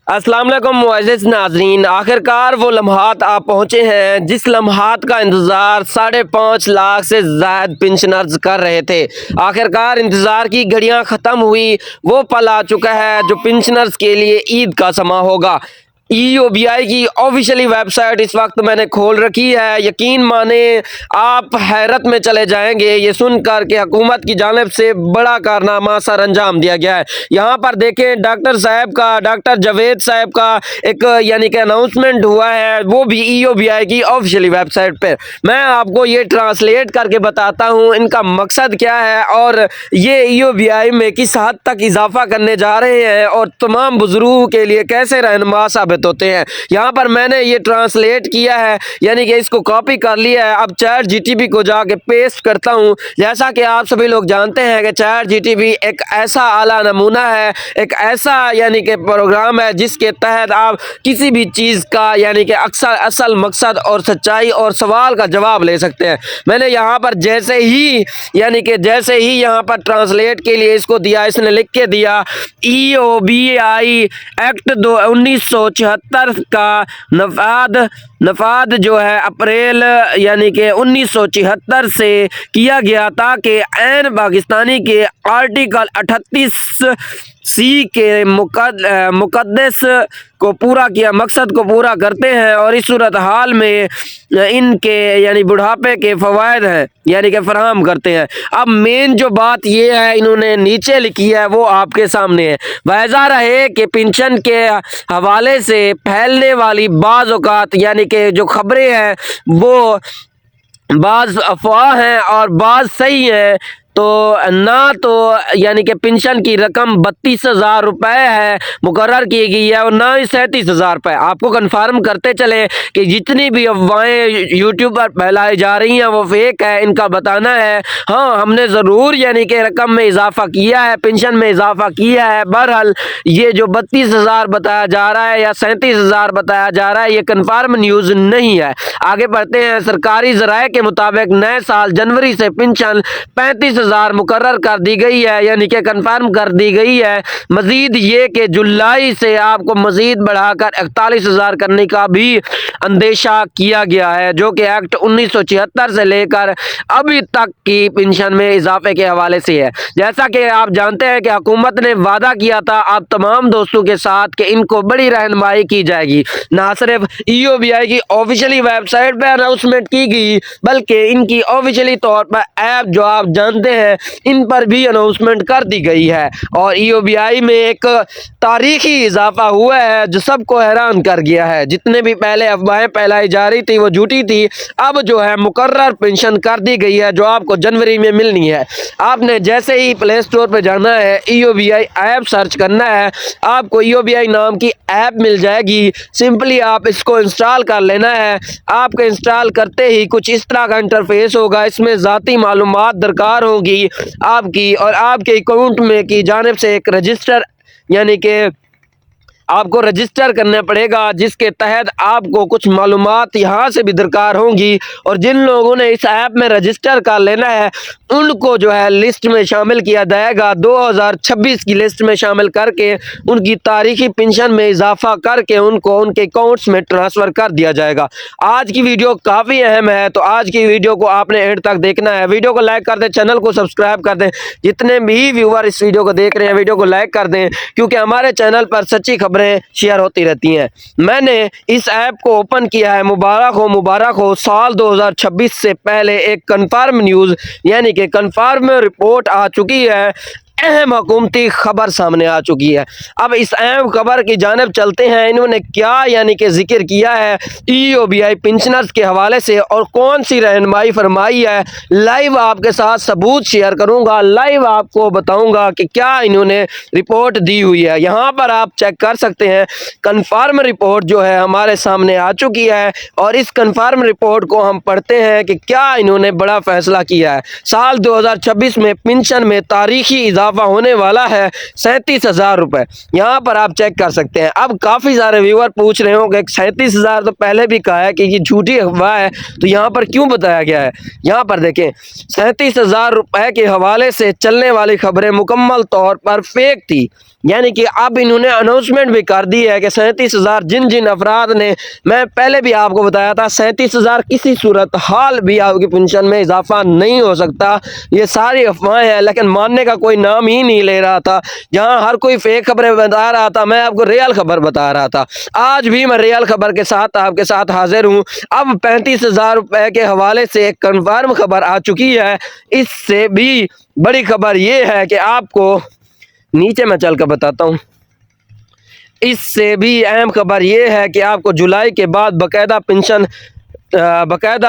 अस्सलाम वालेकुम मुअज़्ज़िज़ नाज़रीन, आखिरकार वो लम्हात आप पहुँचे हैं जिस लम्हात का इंतज़ार 5.5 लाख से ज़ायद पेंशनर्स कर रहे थे। आखिरकार इंतज़ार की घड़ियाँ ख़त्म हुई, वो पल आ चुका है जो पेंशनर्स के लिए ईद का समा होगा। EOBI की ऑफिशियली वेबसाइट इस वक्त मैंने खोल रखी है। यकीन माने आप हैरत में चले जाएंगे ये सुनकर कि हुकूमत की जानिब से बड़ा कारनामा सर अंजाम दिया गया है। यहाँ पर देखें डॉक्टर साहब का, डॉक्टर जावेद साहब का एक यानी कि अनाउंसमेंट हुआ है, वो भी EOBI की ऑफिशियली वेबसाइट पर। मैं आपको ये ट्रांसलेट करके बताता हूँ इनका मकसद क्या है और ये EOBI में किस हद तक इजाफा करने जा रहे हैं और तमाम बुजुर्गों के लिए कैसे रहनुमा साबित होते हैं। यहाँ पर मैंने ये ट्रांसलेट किया है, यानी कि इसको कॉपी कर लिया है। अब चैट GTP को जाके पेस्ट करता हूँ। जैसा कि आप सभी लोग जानते हैं कि चैट GTP एक ऐसा आला नमूना है, एक ऐसा यानी कि प्रोग्राम है जिसके तहत आप किसी भी चीज़ का यानी कि असल मकसद और सच्चाई और सवाल का जवाब ले सकते हैं। मैंने यहाँ पर जैसे ही यहाँ पर ट्रांसलेट के लिए इसको दिया, इसने लिख के दिया EOBI एक्ट 1976 का नफाद जो है अप्रैल यानी कि 1976 से किया गया ताकि ऐन पाकिस्तानी के आर्टिकल 38C के मुकद्दस को पूरा किया मकसद को पूरा करते हैं और इस सूरत हाल में इनके यानी बुढ़ापे के फ़वाइद हैं यानी कि फराहम करते हैं। अब मेन जो बात ये है इन्होंने नीचे लिखी है वो आपके सामने है। वाज़ह रहे कि पेंशन के हवाले से फैलने वाली बाज़ औक़ात यानी कि जो खबरें हैं वो बाज़ अफवाह हैं और बाज़ सही हैं। तो ना तो यानी कि पेंशन की रकम 32,000 रुपये है मुकर्रर की गई है और ना ही 37,000 रुपये। आपको कन्फर्म करते चले कि जितनी भी अफवाहें यूट्यूब पर फैलाई जा रही हैं वो फेक है। इनका बताना है हाँ हमने ज़रूर यानी कि रकम में इजाफा किया है, पेंशन में इजाफा किया है। बहरहाल ये जो 32,000 बताया जा रहा है या 37,000 बताया जा रहा है ये कन्फर्म न्यूज़ नहीं है। आगे बढ़ते हैं। सरकारी ज़राए के मुताबिक नए साल जनवरी से पेंशन 35,000 मुकर्रर कर दी गई है यानी कि कन्फर्म कर दी गई है। मजीद ये कि जुलाई से आपको मजीद बढ़ाकर 41,000 करने का भी अंदेशा किया गया है जो कि एक्ट 1976 से लेकर अभी तक की पेंशन में इजाफे के हवाले से है। जैसा कि आप जानते हैं कि हुकूमत ने वादा किया था आप तमाम दोस्तों के साथ कि इनको बड़ी रहनुमाई की जाएगी। ना सिर्फ EOBI की ऑफिशियली वेबसाइट पर अनाउंसमेंट की गई बल्कि इनकी ऑफिशियली तौर पर ऐप जो आप जानते हैं इन पर भी अनाउंसमेंट कर दी गई है और EOBI में एक तारीखी इजाफा हुआ है जो सबको हैरान कर गया है। जितने भी पहले अफवाहें फैलाई जा रही थी वो झूठी थी, अब जो है मुकर्रर पेंशन कर दी गई है जो आपको जनवरी में मिलनी है। आपने जैसे ही प्ले स्टोर पर जाना है EOBI ऐप सर्च करना है, आपको EOBI नाम की ऐप मिल जाएगी। सिंपली आप इसको इंस्टॉल कर लेना है। आपके इंस्टॉल करते ही कुछ इस तरह का इंटरफेस होगा। इसमें ज़ाती मालूमात दरकार होगी आपकी और आपके अकाउंट में की जानिब से एक रजिस्टर यानी कि आपको रजिस्टर करना पड़ेगा जिसके तहत आपको कुछ मालूमात यहाँ से भी दरकार होंगी और जिन लोगों ने इस ऐप में रजिस्टर कर लेना है उनको जो है लिस्ट में शामिल किया जाएगा। 2026 की लिस्ट में शामिल करके उनकी तारीखी पेंशन में इजाफा करके उनको उनके अकाउंट्स में ट्रांसफ़र कर दिया जाएगा। आज की वीडियो काफ़ी अहम है तो आज की वीडियो को आपने एंड तक देखना है। वीडियो को लाइक कर दें, चैनल को सब्सक्राइब कर दें। जितने भी व्यूअर इस वीडियो को देख रहे हैं वीडियो को लाइक कर दें क्योंकि हमारे चैनल पर सच्ची खबरें शेयर होती रहती हैं। मैंने इस ऐप को ओपन किया है। मुबारक हो साल 2026 से पहले एक कन्फर्म न्यूज़ यानी कि कन्फर्म रिपोर्ट आ चुकी है। अहम हुकूमती खबर सामने आ चुकी है। अब इस अहम खबर की जानिब चलते हैं। इन्होंने क्या यानी कि जिक्र किया है EOBI पेंशनर्स के हवाले से और कौन सी रहनुमाई फरमाई है, लाइव आपके साथ सबूत शेयर करूंगा। लाइव आपको बताऊंगा कि क्या इन्होंने रिपोर्ट दी हुई है। यहाँ पर आप चेक कर सकते हैं कन्फर्म रिपोर्ट जो है हमारे सामने आ चुकी है और इस कन्फर्म रिपोर्ट को हम पढ़ते हैं कि क्या इन्होंने बड़ा फैसला किया है। साल 2026 में पेंशन में तारीखी इजाफा होने वाला है 37,000 रुपये। यहाँ पर आप चेक कर सकते हैं। अब काफ़ी सारे व्यूअर पूछ रहे होंगे 37,000 तो पहले भी कहा है कि ये झूठी अफवाह है तो यहाँ पर क्यों बताया गया है। यहाँ पर देखें 37,000 रुपये के हवाले से चलने वाली खबरें मुकम्मल तौर पर फेक थी। यानी कि अब इन्होंने अनाउंसमेंट भी कर दी है कि 37,000 जिन जिन अफराद ने, मैं पहले भी आपको बताया था 37,000 किसी सूरत हाल भी आपकी पेंशन में इजाफा नहीं हो सकता। ये सारी अफवाहें हैं, लेकिन मानने का कोई नाम ही नहीं ले रहा था। जहां हर कोई फेक खबरें बता रहा था, मैं आपको रियल खबर बता रहा था। आज भी मैं रियल खबर के साथ आपके साथ हाजिर हूं। अब 35,000 रुपए के हवाले से एक कन्फर्म खबर आ चुकी है। इससे भी बड़ी खबर ये है कि आपको नीचे मैं चल कर बताता हूँ। इससे भी अहम खबर ये है कि आपको जुलाई के बाद बाकायदा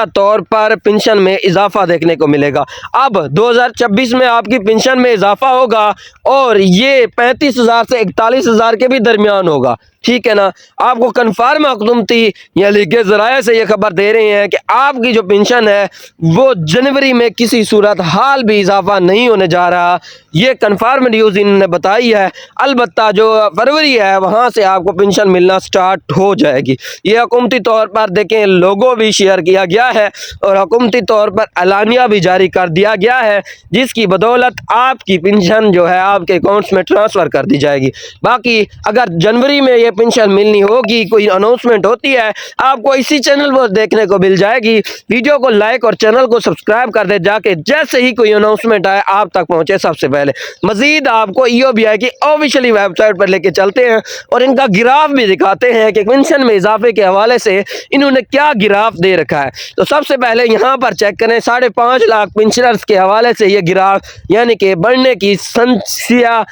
तौर पर पेंशन में इजाफा देखने को मिलेगा। अब 2026 में आपकी पेंशन में इजाफा होगा और ये 35,000 से 41,000 के भी दरमियान होगा। ठीक है ना, आपको कन्फर्म हुकूमती या लीगे ज़राए से ये खबर दे रहे हैं कि आपकी जो पेंशन है वो जनवरी में किसी सूरत हाल भी इजाफा नहीं होने जा रहा। ये कन्फर्म न्यूज़ इन्होंने बताई है। अलबत्ता जो फरवरी है वहाँ से आपको पेंशन मिलना स्टार्ट हो जाएगी। ये हुकूमती तौर पर देखें, लोगो भी शेयर किया गया है और हुकूमती तौर पर एलानिया भी जारी कर दिया गया है, जिसकी बदौलत आपकी पेंशन जो है आपके अकाउंट्स में ट्रांसफ़र कर दी जाएगी। बाकी अगर जनवरी में ये पेंशन मिलनी होगी, कोई अनाउंसमेंट होती है, आपको इसी चैनल पर देखने को मिल जाएगी। वीडियो को लाइक और चैनल को सब्सक्राइब कर दे जाके, जैसे ही कोई अनाउंसमेंट आए आप तक पहुंचे सबसे पहले। मजीद आपको EOBI की ऑफिशियली वेबसाइट पर लेके चलते हैं और इनका गिराफ भी दिखाते हैं कि पेंशन में इजाफे के हवाले से इन्होंने क्या गिराफ दे रखा है। तो सबसे पहले यहाँ पर चेक करें, 5.5 लाख पेंशनर्स के हवाले से ये गिराफ यानी कि बढ़ने की संख्या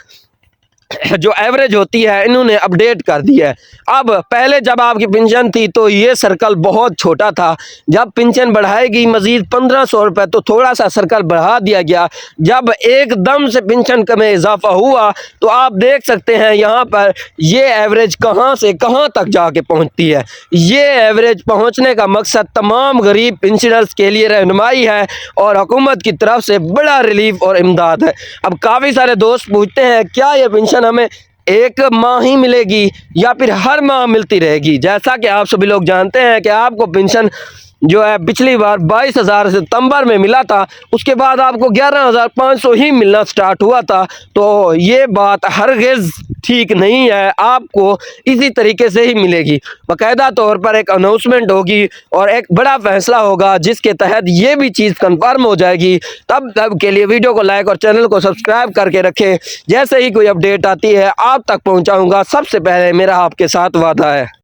जो एवरेज होती है इन्होंने अपडेट कर दिया है। अब पहले जब आपकी पेंशन थी तो ये सर्कल बहुत छोटा था। जब पेंशन बढ़ाएगी मजीद 1500 रुपये तो थोड़ा सा सर्कल बढ़ा दिया गया। जब एकदम से पेंशन में इजाफा हुआ तो आप देख सकते हैं यहाँ पर ये एवरेज कहाँ से कहाँ तक जाके पहुँचती है। ये एवरेज पहुँचने का मकसद तमाम गरीब पेंशनर्स के लिए रहनुमाई है और हुकूमत की तरफ से बड़ा रिलीफ और इमदाद है। अब काफ़ी सारे दोस्त पूछते हैं क्या ये पेंशन हमें एक माह ही मिलेगी या फिर हर माह मिलती रहेगी। जैसा कि आप सभी लोग जानते हैं कि आपको पेंशन जो है पिछली बार 22,000 सितंबर में मिला था, उसके बाद आपको 11,500 ही मिलना स्टार्ट हुआ था। तो ये बात हरगिज़ ठीक नहीं है, आपको इसी तरीके से ही मिलेगी। बाकायदा तौर पर एक अनाउंसमेंट होगी और एक बड़ा फैसला होगा जिसके तहत ये भी चीज़ कंफर्म हो जाएगी। तब के लिए वीडियो को लाइक और चैनल को सब्सक्राइब करके रखें। जैसे ही कोई अपडेट आती है आप तक पहुँचाऊँगा सबसे पहले, मेरा आपके साथ वादा है।